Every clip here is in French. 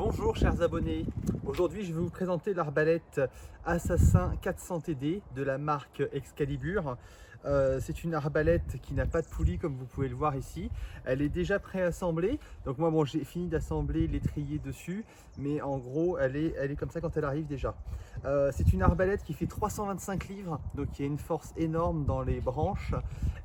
Bonjour chers abonnés, aujourd'hui je vais vous présenter l'arbalète Assassin 400TD de la marque Excalibur. C'est une arbalète qui n'a pas de poulie comme vous pouvez le voir ici. Elle est déjà préassemblée, donc moi bon, j'ai fini d'assembler l'étrier dessus, mais en gros elle est comme ça quand elle arrive déjà. C'est une arbalète qui fait 325 livres, donc il y a une force énorme dans les branches.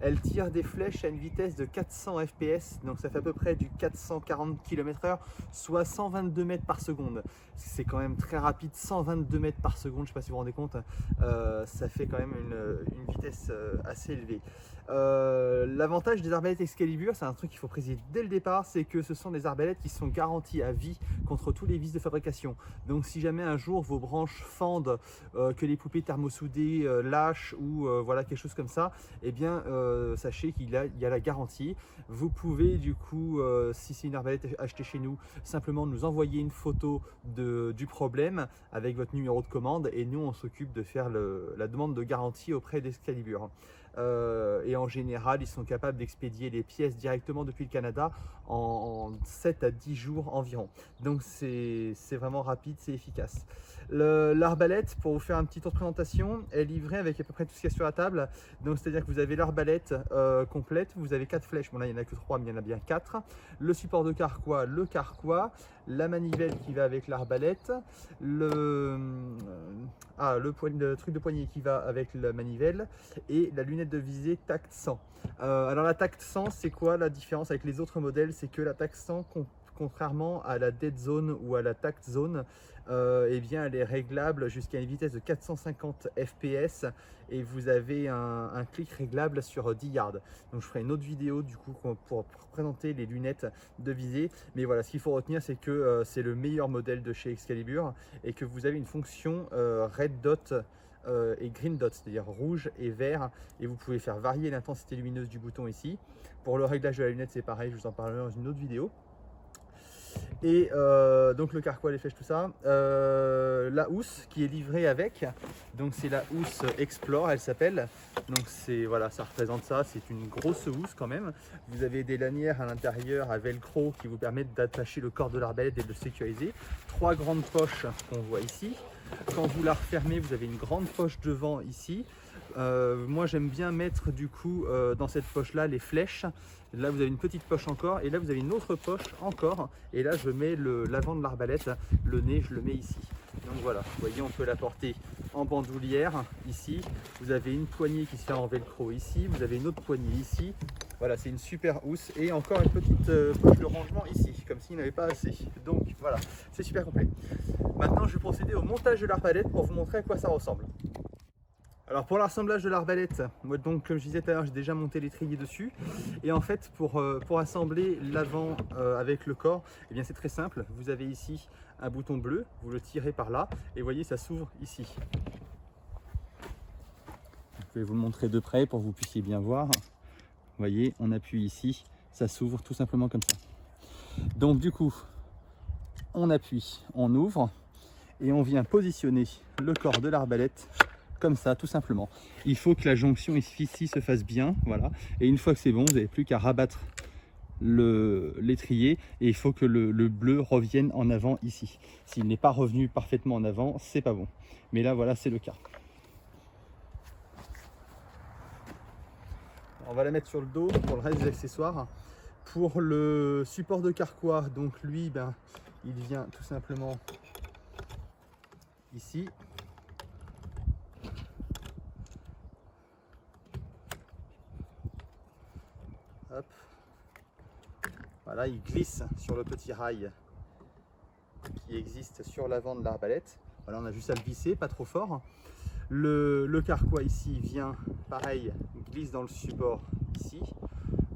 Elle tire des flèches à une vitesse de 400 fps, donc ça fait à peu près du 440 km/h, soit 122 mètres par seconde. C'est quand même très rapide, 122 mètres par seconde, je ne sais pas si vous vous rendez compte, ça fait quand même une vitesse assez élevée. L'avantage des arbalètes Excalibur, c'est un truc qu'il faut préciser dès le départ, c'est que ce sont des arbalètes qui sont garanties à vie contre tous les vices de fabrication. Donc si jamais un jour vos branches fendent, que les poupées thermosoudées lâchent ou voilà quelque chose comme ça, eh bien sachez qu'il y a la garantie. Vous pouvez du coup, si c'est une arbalète achetée chez nous, simplement nous envoyer une photo du problème avec votre numéro de commande et nous on s'occupe de faire la demande de garantie auprès d'Excalibur. Et en général ils sont capables d'expédier les pièces directement depuis le Canada en 7 à 10 jours environ, donc c'est vraiment rapide, c'est efficace. L'arbalète, pour vous faire un petit tour de présentation, est livrée avec à peu près tout ce qu'il y a sur la table. Donc c'est à dire que vous avez l'arbalète complète, vous avez 4 flèches, bon là il n'y en a que 3 mais il y en a bien 4, le support de carquois, le carquois, la manivelle qui va avec l'arbalète, le truc de poignée qui va avec la manivelle et la lunette de visée Tact 100. Alors la Tact 100, c'est quoi la différence avec les autres modèles? C'est que la Tact 100, contrairement à la Dead Zone ou à la Tact Zone, eh bien elle est réglable jusqu'à une vitesse de 450 fps et vous avez un clic réglable sur 10 yards. Donc je ferai une autre vidéo du coup pour présenter les lunettes de visée, mais voilà, ce qu'il faut retenir, c'est que c'est le meilleur modèle de chez Excalibur et que vous avez une fonction red dot et green dot, c'est-à-dire rouge et vert, et vous pouvez faire varier l'intensité lumineuse du bouton ici. Pour le réglage de la lunette c'est pareil, je vous en parlerai dans une autre vidéo. Et donc le carquois, les flèches, tout ça, la housse qui est livrée avec, donc c'est la housse Explore, elle s'appelle, donc c'est voilà, ça représente ça, c'est une grosse housse quand même. Vous avez des lanières à l'intérieur à velcro qui vous permettent d'attacher le corps de l'arbalète et de le sécuriser. 3 grandes poches qu'on voit ici. Quand vous la refermez, vous avez une grande poche devant ici. Moi j'aime bien mettre du coup dans cette poche là les flèches. Là vous avez une petite poche encore et là vous avez une autre poche encore, et là je mets l'avant de l'arbalète, le nez je le mets ici. Donc voilà, vous voyez, on peut la porter en bandoulière ici. Vous avez une poignée qui se fait en velcro ici, vous avez une autre poignée ici. Voilà, c'est une super housse et encore une petite poche de rangement ici, comme s'il n'y en avait pas assez. Donc voilà, c'est super complet. Maintenant je vais procéder au montage de l'arbalète pour vous montrer à quoi ça ressemble. Alors pour l'assemblage de l'arbalète, moi donc comme je disais tout à l'heure, j'ai déjà monté l'étrier dessus. Et en fait pour assembler l'avant avec le corps, eh bien c'est très simple. Vous avez ici un bouton bleu, vous le tirez par là et vous voyez ça s'ouvre ici. Je vais vous le montrer de près pour que vous puissiez bien voir. Vous voyez, on appuie ici, ça s'ouvre tout simplement comme ça. Donc du coup, on appuie, on ouvre et on vient positionner le corps de l'arbalète comme ça, tout simplement. Il faut que la jonction ici se fasse bien, voilà. Et une fois que c'est bon, vous n'avez plus qu'à rabattre l'étrier et il faut que le bleu revienne en avant ici. S'il n'est pas revenu parfaitement en avant, c'est pas bon. Mais là, voilà, c'est le cas. On va la mettre sur le dos pour le reste des accessoires. Pour le support de carquois, donc lui, ben, il vient tout simplement ici. Hop. Voilà, il glisse sur le petit rail qui existe sur l'avant de l'arbalète. Voilà, on a juste à le visser, pas trop fort. Le carquois ici vient, pareil, glisse dans le support ici.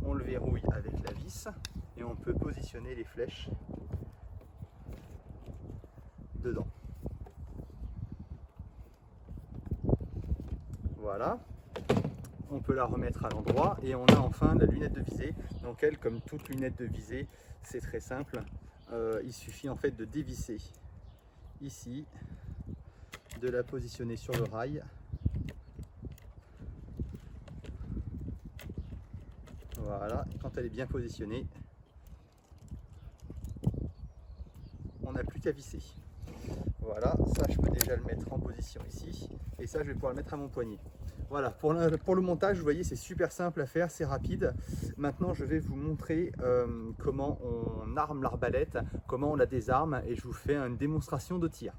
On le verrouille avec la vis et on peut positionner les flèches dedans. Voilà. On peut la remettre à l'endroit et on a enfin la lunette de visée. Donc elle, comme toute lunette de visée, c'est très simple. Il suffit en fait de dévisser ici, de la positionner sur le rail. Voilà, quand elle est bien positionnée, on n'a plus qu'à visser. Voilà, ça je peux déjà le mettre en position ici, et ça je vais pouvoir le mettre à mon poignet. Voilà, pour le montage, vous voyez, c'est super simple à faire, c'est rapide. Maintenant, je vais vous montrer comment on arme l'arbalète, comment on la désarme, et je vous fais une démonstration de tir.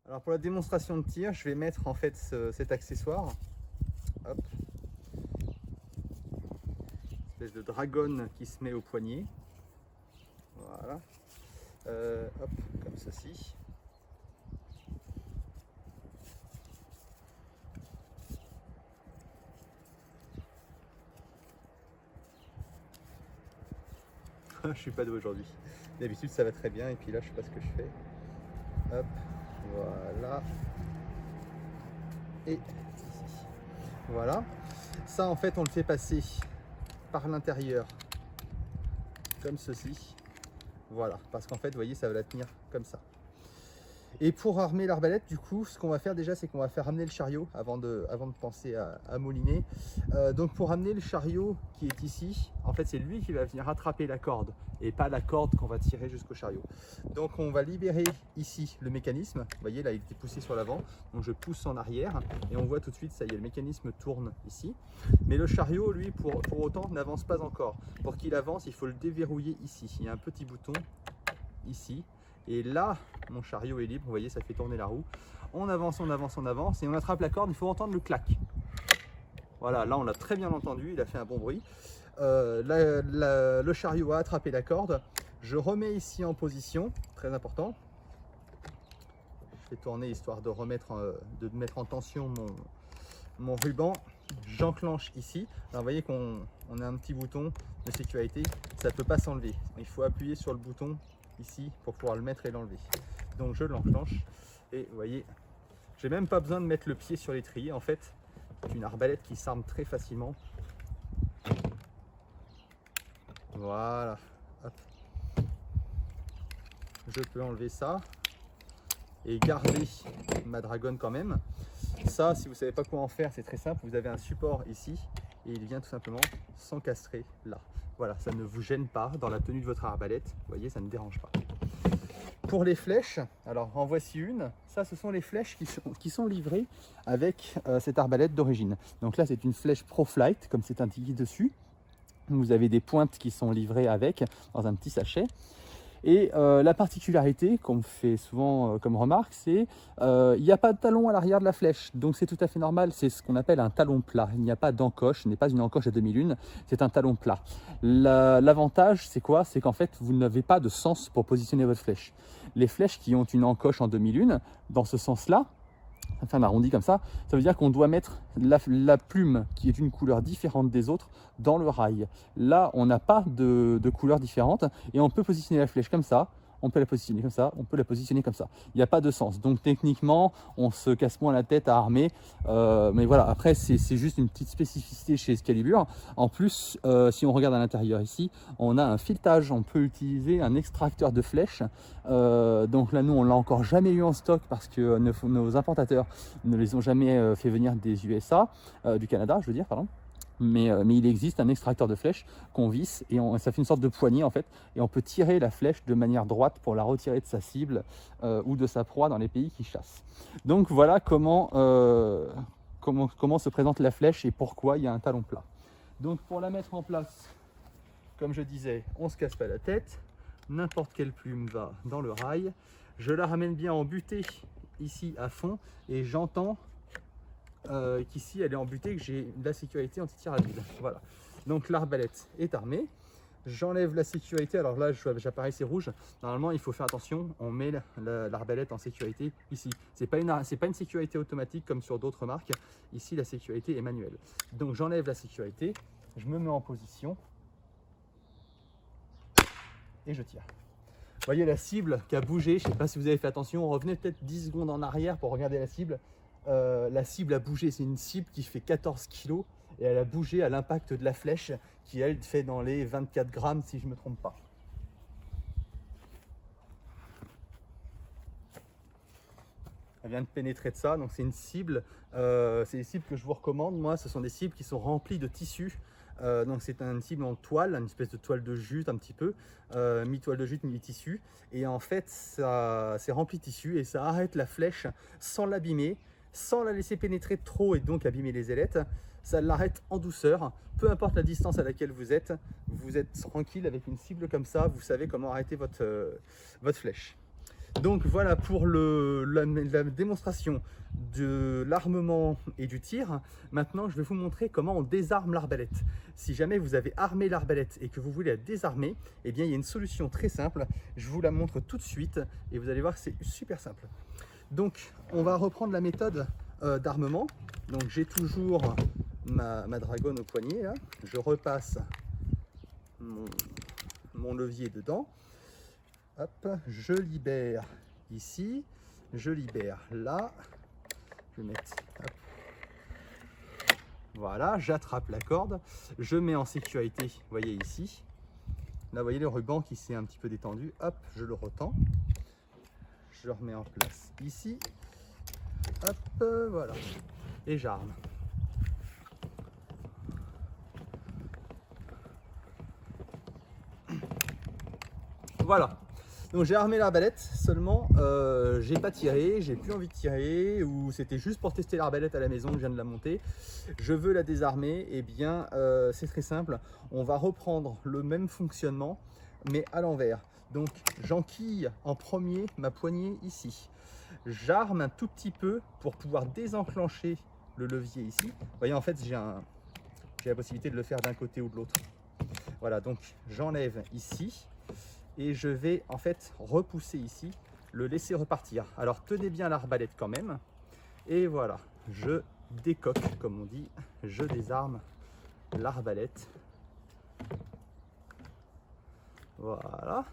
Alors pour la démonstration de tir, je vais mettre en fait cet accessoire. Hop. Une espèce de dragonne qui se met au poignet. Voilà. Hop, comme ceci. Je suis pas doué aujourd'hui. D'habitude ça va très bien et puis là je sais pas ce que je fais. Hop, voilà. Et ici. Voilà. Ça en fait on le fait passer par l'intérieur comme ceci. Voilà, parce qu'en fait vous voyez ça va la tenir comme ça. Et pour armer l'arbalète, du coup, ce qu'on va faire déjà, c'est qu'on va faire ramener le chariot avant de penser à mouliner. Donc pour ramener le chariot qui est ici, en fait c'est lui qui va venir attraper la corde et pas la corde qu'on va tirer jusqu'au chariot. Donc on va libérer ici le mécanisme. Vous voyez là il était poussé sur l'avant, donc je pousse en arrière et on voit tout de suite, ça y est, le mécanisme tourne ici. Mais le chariot, lui, pour autant, n'avance pas encore. Pour qu'il avance, il faut le déverrouiller ici. Il y a un petit bouton ici. Et là, mon chariot est libre, vous voyez, ça fait tourner la roue. On avance, on avance, on avance, et on attrape la corde, il faut entendre le clac. Voilà, là on l'a très bien entendu, il a fait un bon bruit. Le chariot a attrapé la corde. Je remets ici en position, très important. Je fais tourner histoire de mettre en tension mon ruban. J'enclenche ici. Alors vous voyez qu'on a un petit bouton de sécurité, ça ne peut pas s'enlever. Il faut appuyer sur le bouton ici pour pouvoir le mettre et l'enlever. Donc je l'enclenche et vous voyez, j'ai même pas besoin de mettre le pied sur l'étrier. En fait, c'est une arbalète qui s'arme très facilement. Voilà. Hop. Je peux enlever ça et garder ma dragonne quand même. Ça, si vous savez pas quoi en faire, c'est très simple. Vous avez un support ici et il vient tout simplement s'encastrer là. Voilà, ça ne vous gêne pas dans la tenue de votre arbalète. Vous voyez, ça ne dérange pas. Pour les flèches, alors en voici une. Ça, ce sont les flèches qui sont livrées avec cette arbalète d'origine. Donc là, c'est une flèche ProFlight, comme c'est indiqué dessus. Vous avez des pointes qui sont livrées avec, dans un petit sachet. Et la particularité, qu'on me fait souvent comme remarque, c'est il n'y a pas de talon à l'arrière de la flèche. Donc c'est tout à fait normal, c'est ce qu'on appelle un talon plat. Il n'y a pas d'encoche, ce n'est pas une encoche à demi-lune, c'est un talon plat. L'avantage, c'est quoi? C'est qu'en fait, vous n'avez pas de sens pour positionner votre flèche. Les flèches qui ont une encoche en demi-lune, dans ce sens-là, enfin un arrondi comme ça veut dire qu'on doit mettre la plume qui est d'une couleur différente des autres dans le rail. Là, on n'a pas de couleur différente et on peut positionner la flèche comme ça, on peut la positionner comme ça, on peut la positionner comme ça. Il n'y a pas de sens. Donc techniquement, on se casse moins la tête à armer. Mais voilà, après, c'est juste une petite spécificité chez Excalibur. En plus, si on regarde à l'intérieur ici, on a un filetage. On peut utiliser un extracteur de flèches. Donc là, nous, on l'a encore jamais eu en stock parce que nos importateurs ne les ont jamais fait venir des USA, du Canada, je veux dire, pardon. Mais il existe un extracteur de flèche qu'on visse et ça fait une sorte de poignée en fait, et on peut tirer la flèche de manière droite pour la retirer de sa cible ou de sa proie dans les pays qui chassent. Donc voilà comment se présente la flèche et pourquoi il y a un talon plat. Donc pour la mettre en place, comme je disais, on ne se casse pas la tête, n'importe quelle plume va dans le rail, je la ramène bien en butée ici à fond et j'entends qu'ici elle est embutée, que j'ai de la sécurité anti-tir à vide. Voilà, donc l'arbalète est armée, j'enlève la sécurité. Alors là j'apparais, c'est rouge, normalement il faut faire attention, on met l'arbalète en sécurité ici, c'est pas une sécurité automatique comme sur d'autres marques, ici la sécurité est manuelle. Donc j'enlève la sécurité, je me mets en position et je tire. Vous voyez la cible qui a bougé, je ne sais pas si vous avez fait attention, revenez peut-être 10 secondes en arrière pour regarder la cible. La cible a bougé, c'est une cible qui fait 14 kg et elle a bougé à l'impact de la flèche qui elle fait dans les 24 grammes si je ne me trompe pas. Elle vient de pénétrer de ça, donc c'est une cible, c'est des cibles que je vous recommande. Moi, ce sont des cibles qui sont remplies de tissu Donc c'est une cible en toile, une espèce de toile de jute un petit peu, mi-toile de jute, mi-tissu. Et en fait, c'est rempli de tissu et ça arrête la flèche sans l'abîmer, sans la laisser pénétrer trop et donc abîmer les ailettes. Ça l'arrête en douceur, peu importe la distance à laquelle vous êtes tranquille avec une cible comme ça, vous savez comment arrêter votre flèche. Donc voilà pour la démonstration de l'armement et du tir. Maintenant, je vais vous montrer comment on désarme l'arbalète. Si jamais vous avez armé l'arbalète et que vous voulez la désarmer, eh bien, il y a une solution très simple. Je vous la montre tout de suite et vous allez voir que c'est super simple. Donc, on va reprendre la méthode d'armement. Donc, j'ai toujours ma dragonne au poignet. Là. Je repasse mon levier dedans. Hop, je libère ici, je libère là, je vais mettre, hop. Voilà, j'attrape la corde, je mets en sécurité, vous voyez ici, là vous voyez le ruban qui s'est un petit peu détendu, hop, je le retends, je le remets en place ici, hop, voilà, et j'arme. Voilà. Donc j'ai armé l'arbalète, seulement j'ai pas tiré, j'ai plus envie de tirer, ou c'était juste pour tester l'arbalète à la maison que je viens de la monter. Je veux la désarmer, et bien c'est très simple, on va reprendre le même fonctionnement, mais à l'envers. Donc j'enquille en premier ma poignée ici. J'arme un tout petit peu pour pouvoir désenclencher le levier ici. Vous voyez, en fait j'ai la possibilité de le faire d'un côté ou de l'autre. Voilà, donc j'enlève ici. Et je vais en fait repousser ici, le laisser repartir. Alors tenez bien l'arbalète quand même. Et voilà, je décoque comme on dit, je désarme l'arbalète. Voilà.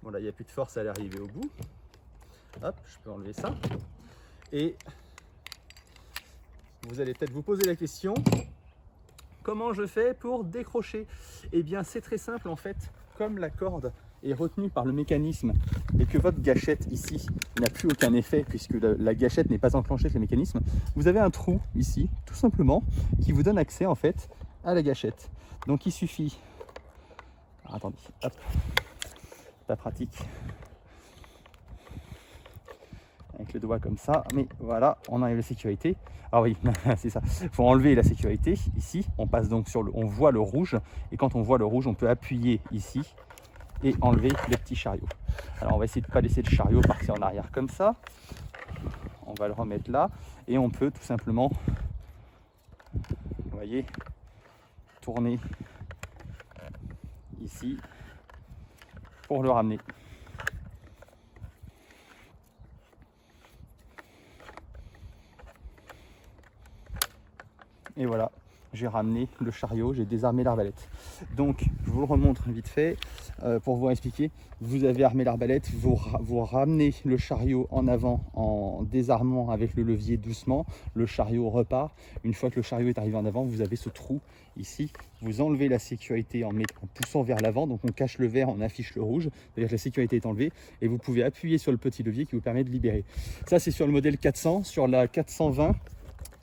Bon là il n'y a plus de force à l'arriver au bout. Hop, je peux enlever ça. Et vous allez peut-être vous poser la question, comment je fais pour décrocher? Eh bien c'est très simple en fait, comme la corde est retenue par le mécanisme et que votre gâchette ici n'a plus aucun effet puisque la gâchette n'est pas enclenchée avec le mécanisme, vous avez un trou ici tout simplement qui vous donne accès en fait à la gâchette. Donc il suffit, alors, attendez, hop, pas pratique avec le doigt comme ça, mais voilà, on enlève la sécurité. Ah oui, c'est ça, il faut enlever la sécurité ici, on passe donc sur on voit le rouge, et quand on voit le rouge on peut appuyer ici et enlever le petit chariot. Alors on va essayer de ne pas laisser le chariot partir en arrière comme ça. On va le remettre là et on peut tout simplement, vous voyez, tourner ici pour le ramener. Et voilà, j'ai ramené le chariot, j'ai désarmé l'arbalète. Donc, je vous le remontre vite fait pour vous expliquer. Vous avez armé l'arbalète, vous ramenez le chariot en avant en désarmant avec le levier doucement. Le chariot repart. Une fois que le chariot est arrivé en avant, vous avez ce trou ici. Vous enlevez la sécurité en poussant vers l'avant. Donc, on cache le vert, on affiche le rouge. C'est-à-dire que la sécurité est enlevée. Et vous pouvez appuyer sur le petit levier qui vous permet de libérer. Ça, c'est sur le modèle 400. Sur la 420,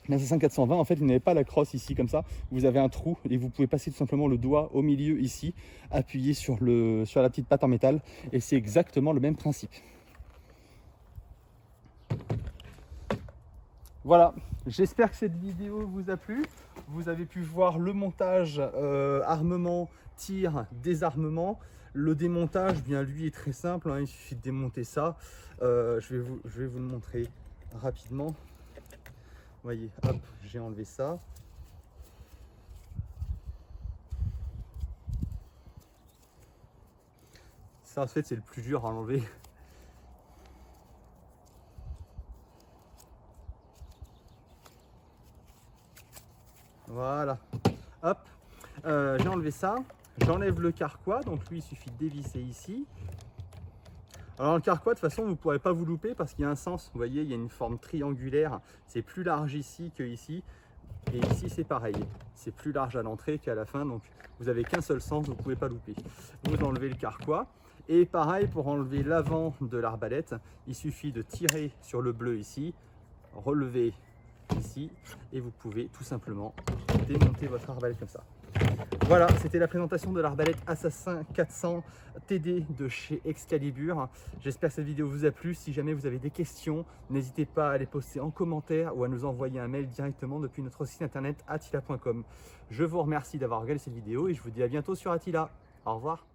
la 420, en fait, vous n'avez pas la crosse ici comme ça, vous avez un trou et vous pouvez passer tout simplement le doigt au milieu ici, appuyer sur la petite patte en métal et c'est exactement le même principe. Voilà, j'espère que cette vidéo vous a plu. Vous avez pu voir le montage armement, tir, désarmement. Le démontage, bien lui est très simple, hein, il suffit de démonter ça. Je vais vous le montrer rapidement. Vous voyez, hop, j'ai enlevé ça. Ça, en fait, c'est le plus dur à enlever. Voilà. Hop, j'ai enlevé ça. J'enlève le carquois. Donc, lui, il suffit de dévisser ici. Alors le carquois, de toute façon, vous ne pourrez pas vous louper parce qu'il y a un sens. Vous voyez, il y a une forme triangulaire. C'est plus large ici que ici. Et ici, c'est pareil. C'est plus large à l'entrée qu'à la fin. Donc, vous n'avez qu'un seul sens, vous ne pouvez pas louper. Vous enlevez le carquois. Et pareil, pour enlever l'avant de l'arbalète, il suffit de tirer sur le bleu ici, relever ici. Et vous pouvez tout simplement démonter votre arbalète comme ça. Voilà, c'était la présentation de l'arbalète Assassin 400 TD de chez Excalibur. J'espère que cette vidéo vous a plu. Si jamais vous avez des questions, n'hésitez pas à les poster en commentaire ou à nous envoyer un mail directement depuis notre site internet attila.com. Je vous remercie d'avoir regardé cette vidéo et je vous dis à bientôt sur Attila. Au revoir.